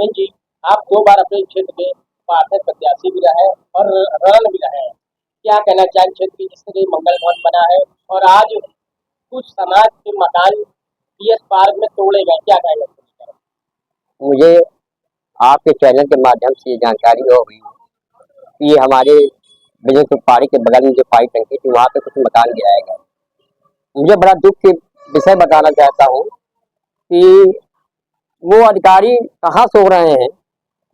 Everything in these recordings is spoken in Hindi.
नवीन जी, आप 2 बार अपने क्षेत्र में पार्षद प्रत्याशी भी रहे और रन भी रहे हैं। क्या कहना चाहेंगे क्षेत्र की जिस तरह मंगल भवन बना है और आज कुछ समाज के मकान पीएस पार्क में तोड़े गए, क्या कहेंगे? मुझे आपके चैनल के माध्यम से ये जानकारी हो गई कि ये हमारे बिजनेस पाड़ी के बगल में जो पाई टंकी थी वहाँ पे कुछ मकान गिराया गया। मुझे बड़ा दुख के विषय बताना चाहता हूँ कि वो अधिकारी कहाँ सो रहे हैं,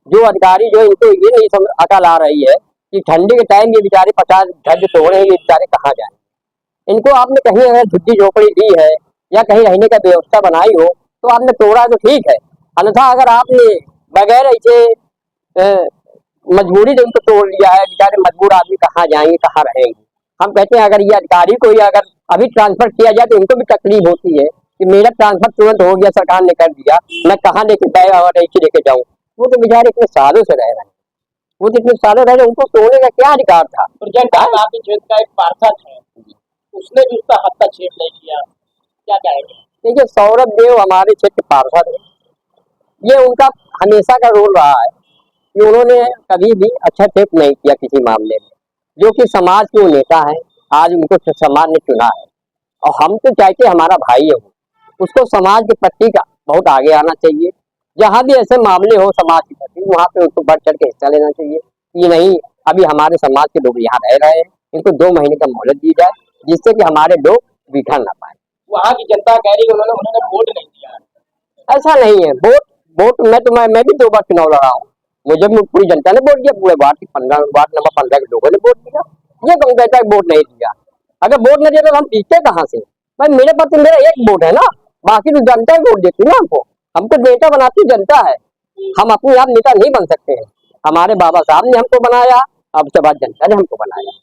जो अधिकारी जो इनको ये नहीं समझ अकल आ रही है कि ठंडी के टाइम ये बेचारे 50 घर जो तोड़े हैं, ये बेचारे कहाँ जाए। इनको आपने कहीं अगर झुग्गी झोपड़ी दी है या कहीं रहने का व्यवस्था बनाई हो तो आपने तोड़ा तो ठीक है, अन्यथा अगर आपने बगैर ऐसे मजबूरी से उनको तोड़ लिया है, बेचारे मजबूर आदमी कहाँ जाएंगे, कहाँ रहेंगे। हम कहते हैं अगर ये अधिकारी को ही अगर अभी ट्रांसफर किया जाए तो इनको भी तकलीफ होती है कि मेरा ट्रांसफर तुरंत हो गया, सरकार ने कर दिया, मैं कहाँ लेके जाए और ऐसे लेके जाऊँ। वो तो बेचारे इतने सालों से रह रहे हैं, वो जितने सालों रह रहे उनको तोड़ने का क्या अधिकार था। और जब आपके क्षेत्र का एक पार्षद है, उसने भी उसका हस्तक्षेप नहीं किया, क्या कहेंगे? देखिए, सौरभ देव हमारे क्षेत्र पार्षद है, ये उनका हमेशा का रोल रहा है कि उन्होंने कभी भी हस्तक्षेप नहीं किया किसी मामले में। जो कि समाज के वो नेता है, आज उनको समाज ने चुना है और हम तो चाहते हमारा भाई है वो, उसको समाज के प्रति का बहुत आगे आना चाहिए। जहाँ भी ऐसे मामले हो समाज के प्रति, वहाँ पे उसको बढ़ चढ़ के हिस्सा लेना चाहिए। ये नहीं अभी हमारे समाज के लोग यहाँ रह रहे हैं, इनको 2 महीने का मोहलत दी जाए जिससे कि हमारे लोग बिखर ना पाए। वहाँ की जनता कह रही है उन्होंने वोट नहीं दिया। ऐसा नहीं है, वोट मैं भी 2 बार चुनाव लड़ा हूँ, मुझे भी पूरी जनता ने वोट दिया, पूरे वार्ड नंबर 15 के लोगों ने वोट दिया। ये कौन कहता है वोट नहीं दिया? अगर वोट नहीं दिया तो हम जीतते कहाँ से? भाई मेरे पास तो मेरा एक वोट है ना, बाकी तो जनता ही वोट देती है ना हमको नेता बनाती जनता है। हम अपने आप नेता नहीं बन सकते हैं, हमारे बाबा साहब ने हमको बनाया, अब उसके बाद जनता ने हमको बनाया।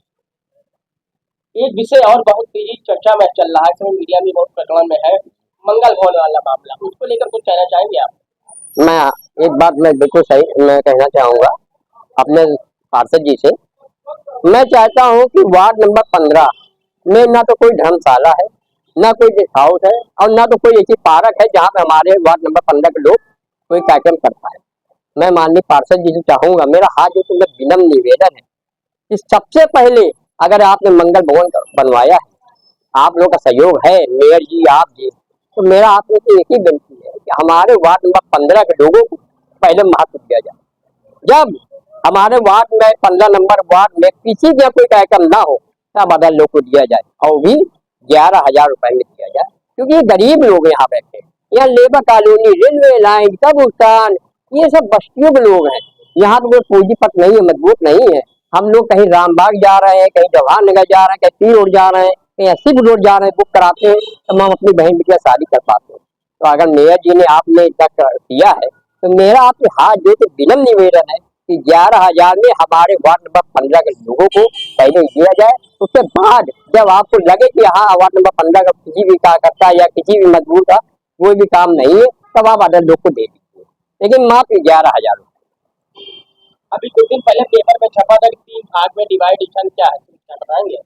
एक विषय और बहुत तेजी चर्चा में चल रहा है, समय मीडिया में बहुत प्रकरण में है, मंगल भवन वाला मामला, उसको लेकर कुछ कहना चाहेंगे आप? मैं एक बात मैं बिल्कुल सही मैं कहना चाहूँगा अपने पार्षद जी से। मैं चाहता हूँ कि वार्ड नंबर 15 में ना तो कोई धर्मशाला है, ना कोई गेस्ट हाउस है और ना तो कोई ऐसी पार्क है जहाँ पे हमारे वार्ड नंबर 15 के लोग कोई कार्यक्रम कर पाए। मैं माननीय पार्षद जी से चाहूँगा, मेरा हाथ जो तुम्हें विनम्र निवेदन है कि सबसे पहले अगर आपने मंगल भवन बनवाया है, आप लोग का सहयोग है, मेयर जी आप जी, तो मेरा आप लोग की एक ही विनती है कि हमारे वार्ड नंबर 15 के लोगों को पहले महत्व दिया जाए। जब हमारे वार्ड में 15 नंबर वार्ड में किसी का कोई कार्यक्रम ना हो तब अदर लोग को दिया जाए और भी 11,000 रुपए में दिया जाए, क्योंकि गरीब लोग यहाँ बैठे हैं। यहाँ लेबर कॉलोनी, रेलवे लाइन का भुगतान, ये सब बस्तियों के लोग हैं। यहाँ तो कोई पूंजीपत नहीं है, मजबूत नहीं है। हम लोग कहीं रामबाग जा रहे हैं, कहीं जवाहर नगर जा रहे हैं, कहीं टी रोड जा रहे हैं, कहीं 80 रोड जा रहे हैं, बुक कराते हैं तो हम अपनी बहन बेटी का शादी कर पाते हैं। तो अगर मेयर जी ने आपने इतना किया है तो मेरा आपके हाथ जोड़ विनम्र निवेदन है कि 11,000 में हमारे वार्ड नंबर 15 के लोगों को पहले दिया जाए। उसके बाद जब आपको लगे कि हाँ वार्ड नंबर 15 का किसी भी कार्यकर्ता या किसी भी मजदूर का कोई भी काम नहीं है तब आप अदर लोग को दे दीजिए, लेकिन मात्र 11,000 रुपये। अभी कुछ दिन पहले पेपर में छपा था कि 3 भाग में डिवाइडेशन, क्या है क्या बताएंगे?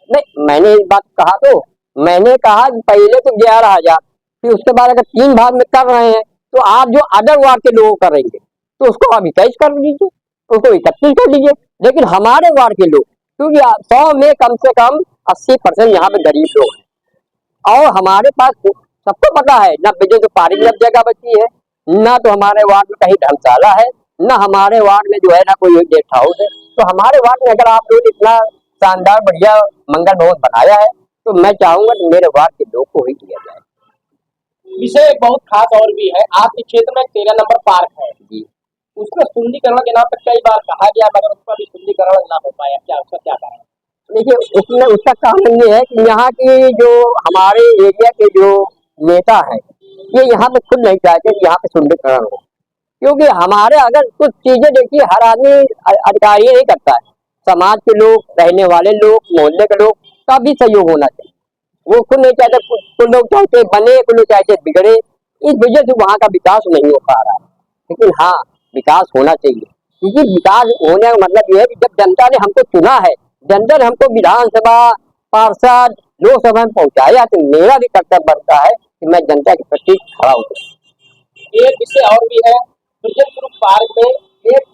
नहीं, मैंने इस बात कहा तो मैंने कहा पहले तो 11,000, फिर उसके बाद अगर 3 भाग में कर रहे हैं तो आप जो अदर वार्ड के लोग करेंगे तो उसको आप 21 कर लीजिए, उसको 31 कर लीजिए। लेकिन हमारे वार्ड के लोग, क्योंकि 100 में कम से कम 80% यहाँ पे गरीब लोग हैं और हमारे पास सबको पता है ना बिजनेस पार्क में जगह बची है, ना तो हमारे वार्ड में कहीं धर्मशाला है, ना हमारे वार्ड में जो है ना कोई गेस्ट हाउस है। तो हमारे वार्ड में अगर आप लोग इतना शानदार बढ़िया मंगल भवन बनाया है तो मैं चाहूंगा कि मेरे वार्ड के लोग को ही दिया जाए। विषय एक बहुत खास और भी है, आपके क्षेत्र में 13 नंबर पार्क है जी, उसमें सुंदरीकरण के नाम पर कई बार कहा गया मगर उसका भी सुंदरीकरण ना हो पाया, क्या उसका क्या कारण? देखिए, उसमें उसका कारण ये है कि यहाँ की जो हमारे एरिया के जो नेता है ये यहाँ पे खुद नहीं चाहते कि यहाँ पे सुंदरीकरण हो, क्योंकि हमारे अगर कुछ चीजें देखिए हर आदमी अधिकारी नहीं करता है, समाज के लोग, रहने वाले लोग, मोहल्ले के लोग का भी सहयोग होना चाहिए। वो खुद नहीं चाहते, कुछ लोग चाहते बने, कुछ लोग चाहते बिगड़े, इस वजह से वहाँ का विकास नहीं हो पा रहा है। लेकिन हाँ, विकास होना चाहिए, क्योंकि विकास होने का मतलब ये है कि जब जनता ने हमको चुना है, जनता ने हमको विधानसभा, पार्षद, लोकसभा में पहुंचाया, तो मेरा भी कर्तव्य बनता है कि मैं जनता के प्रति खड़ा हूँ। एक विषय और भी है, दुर्जन स्वरूप पार्क में एक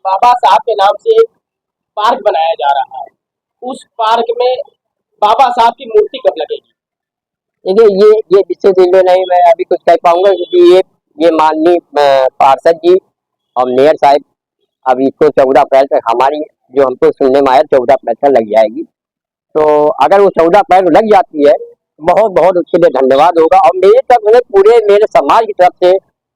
बाबा साहब के नाम से एक पार्क बनाया जा रहा है। उस पार्क में बाबा साहब की मूर्ति कब लगेगी? देखिए ये विशेष चीजें नहीं मैं अभी कुछ कह पाऊंगा, क्योंकि ये माननीय पार्षद जी और मेयर साहब अब इसको 14 अप्रैल तक हमारी जो हमको सुनने में आया 14 अप्रैल तक लग जाएगी। तो अगर वो 14 अप्रैल को लग जाती है बहुत बहुत उसके लिए धन्यवाद होगा। और मेरी तरफ से पूरे मेरे समाज की तरफ से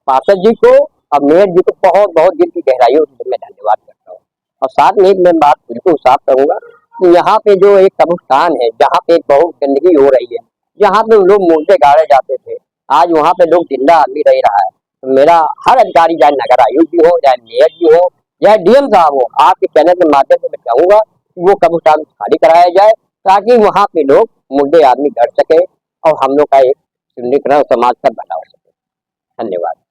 पार्षद जी को और मेयर जी को बहुत बहुत दिल की गहराइयों से मैं धन्यवाद करता हूँ। और साथ में एक मैं बात बिल्कुल साफ करूंगा कि यहाँ पे जो एक कब्रिस्तान है जहाँ पे बहुत गंदगी हो रही है, जहाँ पे लोग मुर्दे गाड़े जाते थे, आज वहाँ पे लोग जिंदा आदमी रह रहा है। तो मेरा हर अधिकारी, चाहे नगर आयुक्त जी हो, चाहे मेयर जी हो, चाहे डीएम साहब हो, आपके चैनल के माध्यम से मैं चाहूंगा कि वो कब्रिस्तान खाली कराया जाए ताकि वहाँ पे लोग मुर्दे आदमी गड़ सके और हम लोग का एक सुंदरीकरण समाज का भला हो सके। धन्यवाद।